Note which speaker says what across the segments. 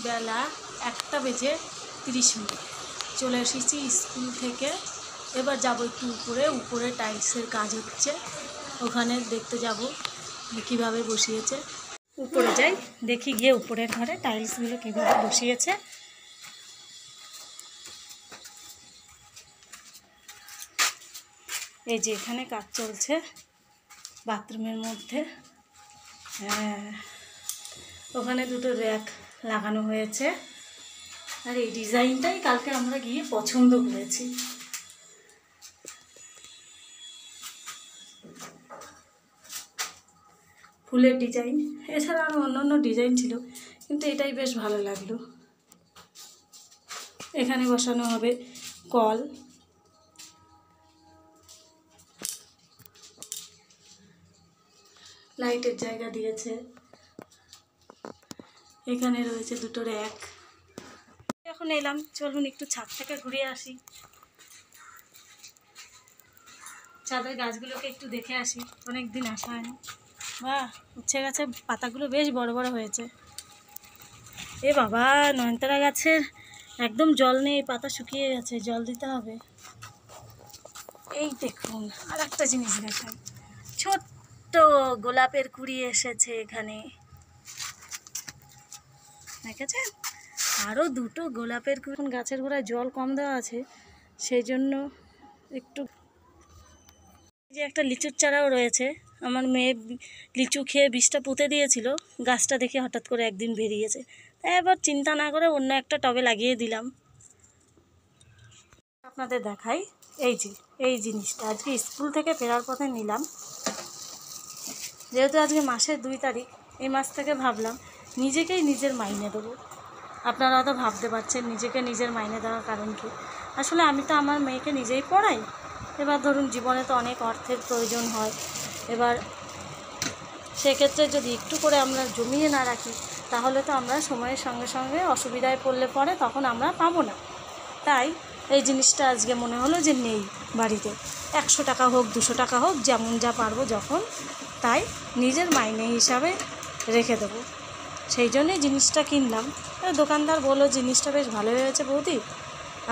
Speaker 1: বেলা 1:30 চলে এসেছি স্কুল থেকে। এবার যাব একটু উপরে টাইলসের কাজ হচ্ছে, ওখানে দেখতে যাব কিভাবে বসিয়েছে। উপরে যাই, দেখি গিয়ে উপরের ঘরে টাইলসগুলো কিভাবে বসিয়েছে। এই যে এখানে কাজ চলছে বাথরুমের মধ্যে। ওখানে দুটো র্যাক লাগানো হয়েছে, আর এই ডিজাইনটাই কালকে আমরা গিয়ে পছন্দ করেছি। ফুলের ডিজাইন, এছাড়া আরও অন্যান্য ডিজাইন ছিল, কিন্তু এটাই বেশ ভালো লাগলো। এখানে বসানো হবে কল, লাইটের জায়গা দিয়েছে। এখানে রয়েছে দুটো র্যাক। এখন এলাম, চলুন একটু ছাদ থেকে ঘুরে আসি, ছাদের গাছগুলোকে একটু দেখে আসি, অনেক দিন আসা হয়নি। বাহ, উচ্ছে গাছের পাতাগুলো বেশ বড় বড় হয়েছে। এ বাবা, নয়নতারা গাছের একদম জল নেই, পাতা শুকিয়ে গেছে, জল দিতে হবে। এই দেখুন আর একটা জিনিস দেখাই, ছোট্ট গোলাপের কুঁড়ি এসেছে এখানে, দেখেছেন? আরও দুটো গোলাপের কুঁড়ি। গাছের গোড়ায় জল কম দেওয়া আছে, সেই জন্য একটু। যে একটা লিচুর চারাও রয়েছে, আমার মেয়ে লিচু খেয়ে বীজটা পুঁতে দিয়েছিল, গাছটা দেখে হঠাৎ করে একদিন বেরিয়েছে, তাই এবার চিন্তা না করে অন্য একটা টবে লাগিয়ে দিলাম। আপনাদের দেখাই, এই জিনিসটা আজকে স্কুল থেকে ফেরার পথে নিলাম। যেহেতু আজকে মাসের 2 তারিখ, এই মাস থেকে ভাবলাম নিজেকেই নিজের মাইনে দেবো। আপনারা তো ভাবতে পারছেন নিজেকে নিজের মাইনে দেওয়ার কারণ কি। আসলে আমি তো আমার মেয়েকে নিজেই পড়াই। এবার ধরুন জীবনে তো অনেক অর্থের প্রয়োজন হয়, এবার সেক্ষেত্রে যদি একটু করে আমরা জমিয়ে না রাখি, তাহলে তো আমরা সময়ের সঙ্গে সঙ্গে অসুবিধায় পড়লে পরে তখন আমরা পাবো না। তাই এই জিনিসটা আজকে মনে হলো যে নেই বাড়িতে, 100 টাকা হোক 200 টাকা হোক, যেমন যা পারবো যখন, তাই নিজের মাইনে হিসাবে রেখে দেবো। সেই জন্যই জিনিসটা কিনলাম। দোকানদার বললো জিনিসটা বেশ ভালো হয়েছে বৌদি,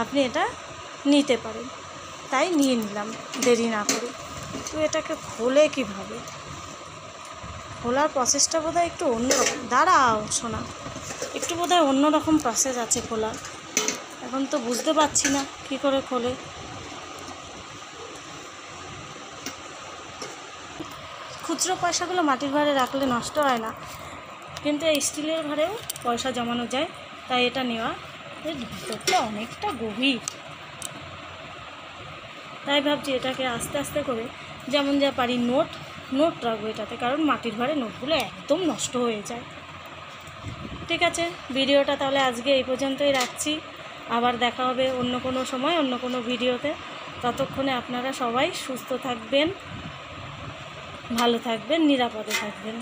Speaker 1: আপনি এটা নিতে পারেন। তাই নিয়ে নিলাম দেরি না করে। তো এটাকে খোলে কীভাবে, খোলার প্রসেসটা বোধহয় একটু অন্যরকম। দাঁড়াও শোনা, একটু বোধহয় অন্যরকম প্রসেস আছে খোলার, এখন তো বুঝতে পারছি না কী করে খোলে। খুচরো পয়সাগুলো মাটির ঘরে রাখলে নষ্ট হয় না, কিন্তু এই স্টিলের ঘরেও পয়সা জমানো যায়, তাই এটা নেওয়া। এর ভিতরটা অনেকটা গভীর, তাই ভাবছি এটাকে আস্তে আস্তে করে যেমন যা পারি নোট রাখবো এটাতে, কারণ মাটির ঘরে নোটগুলো একদম নষ্ট হয়ে যায়। ঠিক আছে, ভিডিওটা তাহলে আজকে এই পর্যন্তই রাখছি। আবার দেখা হবে অন্য কোনো সময় অন্য কোনো ভিডিওতে। ততক্ষণে আপনারা সবাই সুস্থ থাকবেন, ভালো থাকবেন, নিরাপদে থাকবেন।